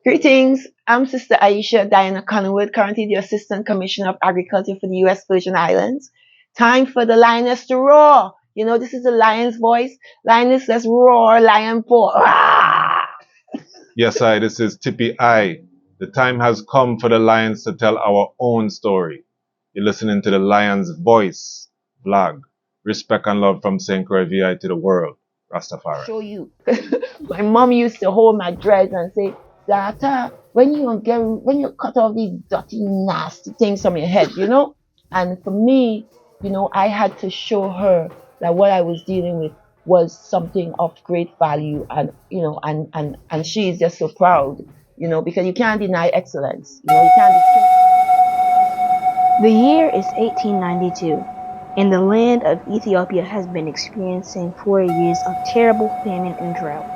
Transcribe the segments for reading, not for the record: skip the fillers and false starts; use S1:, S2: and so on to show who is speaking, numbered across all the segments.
S1: Greetings, I'm Sister Aisha Diana Conwood, currently the Assistant Commissioner of Agriculture for the U.S. Virgin Islands. Time for the lioness to roar. You know, this is the lion's voice. Lioness, let's roar, lion pour.
S2: Yes, this is Tippy I. The time has come for the lions to tell our own story. You're listening to the Lion's Voice vlog. Respect and love from St. Croix VI to the world. Rastafari.
S1: Show you. My mom used to hold my dreads and say, Data, when you cut off these dirty, nasty things from your head, you know? And for me, I had to show her that what I was dealing with was something of great value, and and she is just so proud, because you can't deny excellence. You can't
S3: The year is 1892, and the land of Ethiopia has been experiencing 4 years of terrible famine and drought.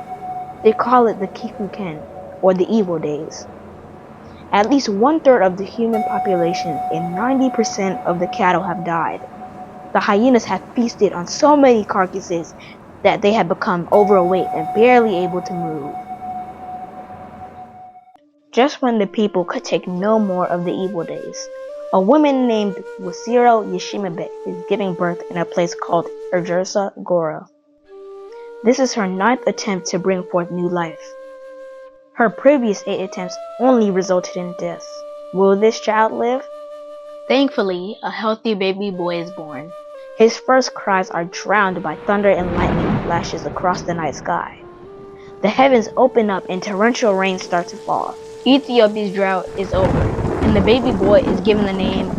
S3: They call it the Kikuken, or the evil days. At least 1/3 of the human population and 90% of the cattle have died. The hyenas have feasted on so many carcasses that they have become overweight and barely able to move. Just when the people could take no more of the evil days, a woman named Wasiro Yeshimabet is giving birth in a place called Ergersa Gora. This is her 9th attempt to bring forth new life. Her previous 8 attempts only resulted in death. Will this child live? Thankfully, a healthy baby boy is born. His first cries are drowned by thunder and lightning flashes across the night sky. The heavens open up and torrential rain starts to fall. Ethiopia's drought is over, and the baby boy is given the name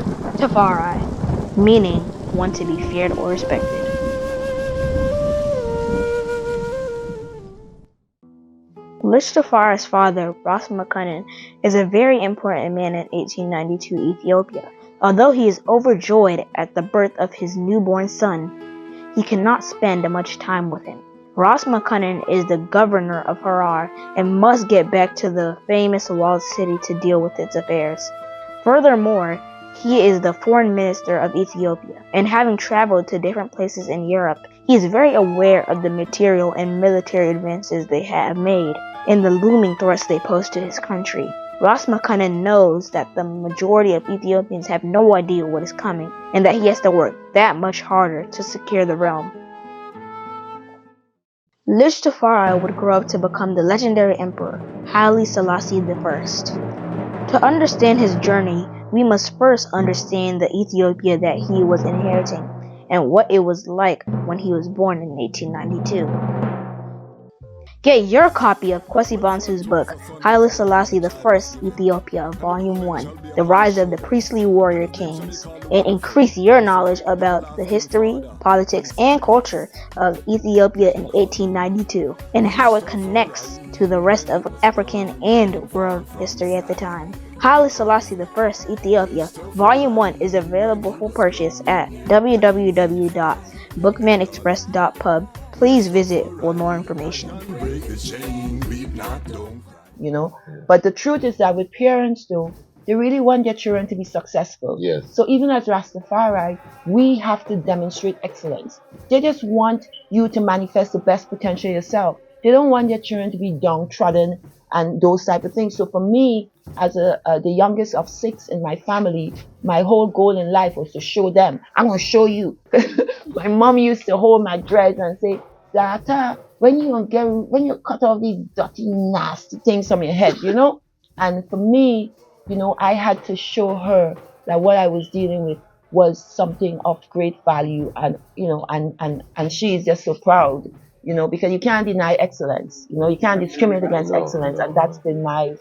S3: Tafari, meaning one to be feared or respected. Lich Tafari's father, Ras Tafari, is a very important man in 1892 Ethiopia. Although he is overjoyed at the birth of his newborn son, he cannot spend much time with him. Ras Tafari is the governor of Harar and must get back to the famous walled city to deal with its affairs. Furthermore, he is the foreign minister of Ethiopia, and having traveled to different places in Europe, he is very aware of the material and military advances they have made and the looming threats they pose to his country. Ras Tafari knows that the majority of Ethiopians have no idea what is coming, and that he has to work that much harder to secure the realm. Lich Tafari would grow up to become the legendary emperor, Haile Selassie I. To understand his journey, we must first understand the Ethiopia that he was inheriting, and what it was like when he was born in 1892. Get your copy of Kwasi Bansu's book, Haile Selassie I Ethiopia, Volume 1, The Rise of the Priestly Warrior Kings, and increase your knowledge about the history, politics, and culture of Ethiopia in 1892, and how it connects to the rest of African and world history at the time. Haile Selassie I Ethiopia, Volume 1 is available for purchase at www.bookmanexpress.pub. Please visit for more information.
S1: But the truth is that with parents, though, they really want their children to be successful.
S2: Yes.
S1: So even as Rastafari, we have to demonstrate excellence. They just want you to manifest the best potential yourself. They don't want their children to be downtrodden and those type of things. So for me, as the youngest of 6 in my family, my whole goal in life was to show them. I'm going to show you. My mom used to hold my dreads and say, Data, when you cut off these dirty, nasty things from your head, you know? And for me, I had to show her that what I was dealing with was something of great value, and and she is just so proud, because you can't deny excellence. You can't discriminate against excellence, and that's been my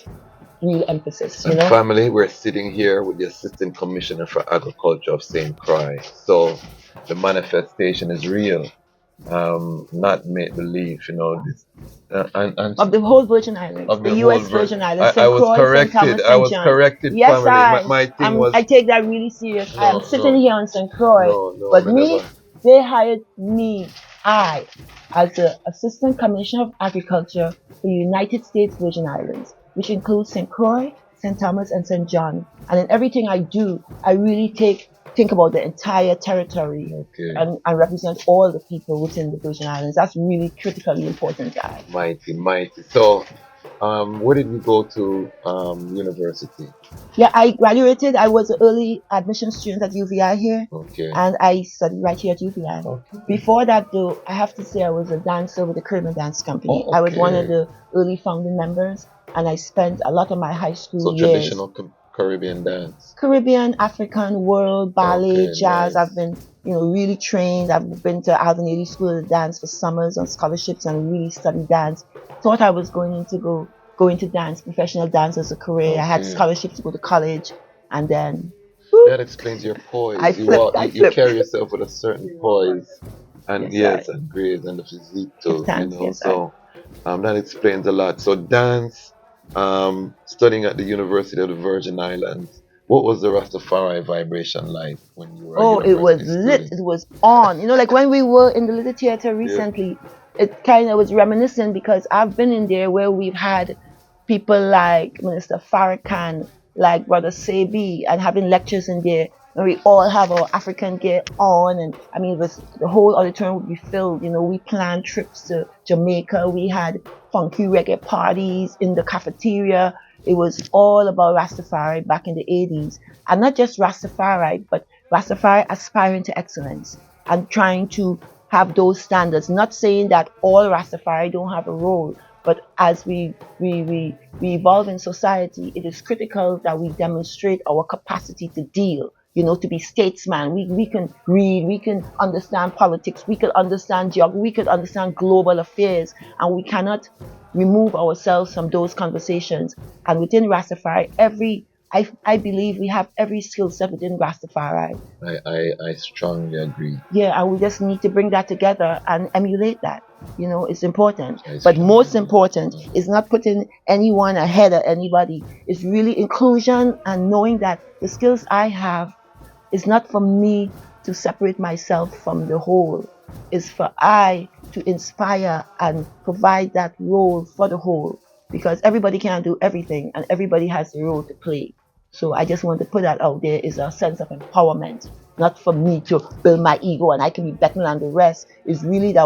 S1: real emphasis.
S4: Family, we're sitting here with the Assistant Commissioner for Agriculture of St. Croix. So the manifestation is real, not make believe. This, and
S1: of the whole Virgin Islands,
S4: of
S1: the U.S. Virgin Islands.
S4: I was corrected. I was corrected.
S1: Yes,
S4: family. My thing was.
S1: I take that really serious. I am sitting here on St. Croix, but they hired me. I, as the Assistant Commissioner of Agriculture for the United States Virgin Islands, which includes St. Croix, St. Thomas, and St. John. And in everything I do, I really think about the entire territory, and represent all the people within the Virgin Islands. That's really critically important, guys.
S4: Mighty. So, where did you go to university?
S1: Yeah, I graduated. I was an early admission student at UVI here,
S4: Okay.
S1: and I studied right here at UVI.
S4: Okay.
S1: Before that, though, I have to say I was a dancer with the Caribbean Dance Company.
S4: Oh,
S1: I was one of
S4: okay.
S1: the early founding members, and I spent a lot of my high school
S4: So
S1: years.
S4: traditional Caribbean dance.
S1: Caribbean, African, world, ballet,
S4: Okay,
S1: jazz.
S4: nice.
S1: I've been, really trained. I've been to Alvin Ailey School of Dance for summers on scholarships and really studied dance. Thought I was going into dance, professional dance as a career. I had
S4: Okay.
S1: scholarships to go to college, and then
S4: That explains your poise.
S1: I flipped.
S4: You carry yourself with a certain poise, and
S1: Yes,
S4: and grace, and the physique too.
S1: Yes, thanks. Yes,
S4: So that explains a lot. So dance, studying at the University of the Virgin Islands. What was the Rastafari vibration like when you were a
S1: Oh, it was
S4: university
S1: lit.
S4: student?
S1: It was on. Like when we were in the little theater recently, it kind of was reminiscent because I've been in there where we've had people like Minister Farrakhan, like Brother Sebi, and having lectures in there. And we all have our African gear on, and I mean, the whole auditorium would be filled. We planned trips to Jamaica. We had funky reggae parties in the cafeteria. It was all about Rastafari back in the 80s. And not just Rastafari, but Rastafari aspiring to excellence and trying to have those standards. Not saying that all Rastafari don't have a role, but as we evolve in society, it is critical that we demonstrate our capacity to deal, to be statesman. We can read, we can understand politics, we can understand geography, we can understand global affairs, and we cannot remove ourselves from those conversations. And within Rastafari, I believe we have every skill set within Rastafari.
S4: I strongly agree.
S1: Yeah, and we just need to bring that together and emulate that. It's important.
S4: I
S1: But
S4: strongly
S1: most
S4: agree.
S1: important is not putting anyone ahead of anybody. It's really inclusion and knowing that the skills I have is not for me to separate myself from the whole. It's for I to inspire and provide that role for the whole. Because everybody can't do everything and everybody has a role to play. So I just want to put that out there is a sense of empowerment. Not for me to build my ego and I can be better than the rest. It's really that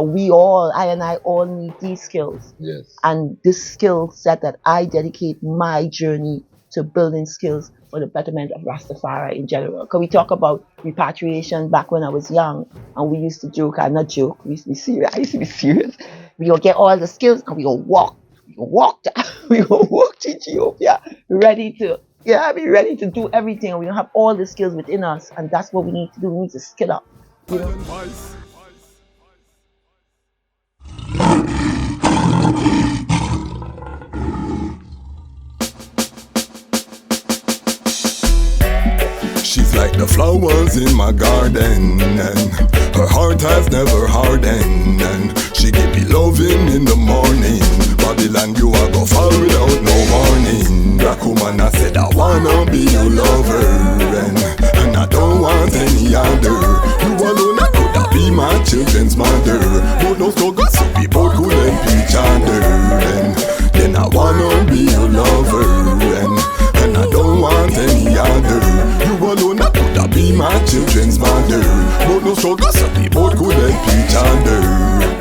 S1: I and I all need these skills.
S4: Yes.
S1: And this skill set that I dedicate my journey to building skills for the betterment of Rastafari in general. Because we talk about repatriation back when I was young, and we used to joke, I not joke, we used to be serious. I used to be serious. We gonna get all the skills and we gonna walk. We gonna walk to Ethiopia, ready to do everything. And we don't have all the skills within us, and that's what we need to do. We need to skill up.
S5: She's like the flowers in my garden, and her heart has never hardened, and she give me loving in the morning. Babylon, you a go fall without no warning. Black woman, I said I wanna be your lover, and I don't want any other. You alone, I could have be my children's mother. But no struggle, so we both could help each other, and then I wanna be your lover, and I don't want any other. You alone, I could have be my children's mother. But no struggle, so we both could help each other.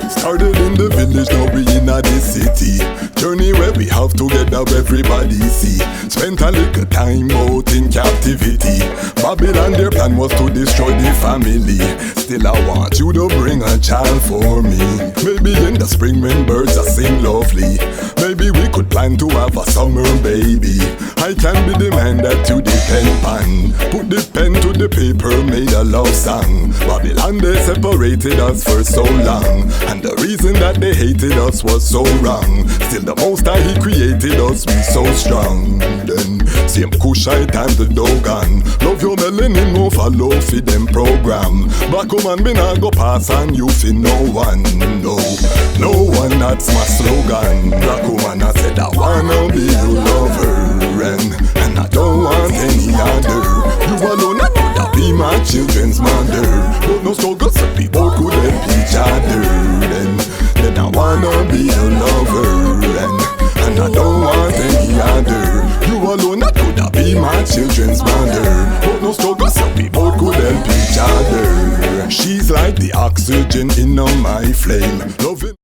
S5: Started in the village, now we in the city. Journey where we have together, everybody see. Spent a little time out in captivity. Babylon, their plan was to destroy the family. Still I want you to bring a child for me. Maybe in the spring when birds are sing lovely. Maybe we could plan to have a summer baby. I can be the man that you depend on. Put the pen to the paper, made a love song. Babylon, they separated us for so long, and the reason that they hated us was so wrong. Still the most that he created us, we so strong. Then same Kushite and the Dogon. Love your melanin, no follow for them program. Black woman, me not go pass and you fi no one. No one, that's my slogan. Black woman, I said I wanna be your lover, and I don't want any other. You alone, I could have be my children's mother. But no struggle, so we both could help each other. Then I wanna be your lover, and I don't want any other. You alone, I could have be my children's mother. But no struggle, so we both could help each other. She's like the oxygen in my flame, loving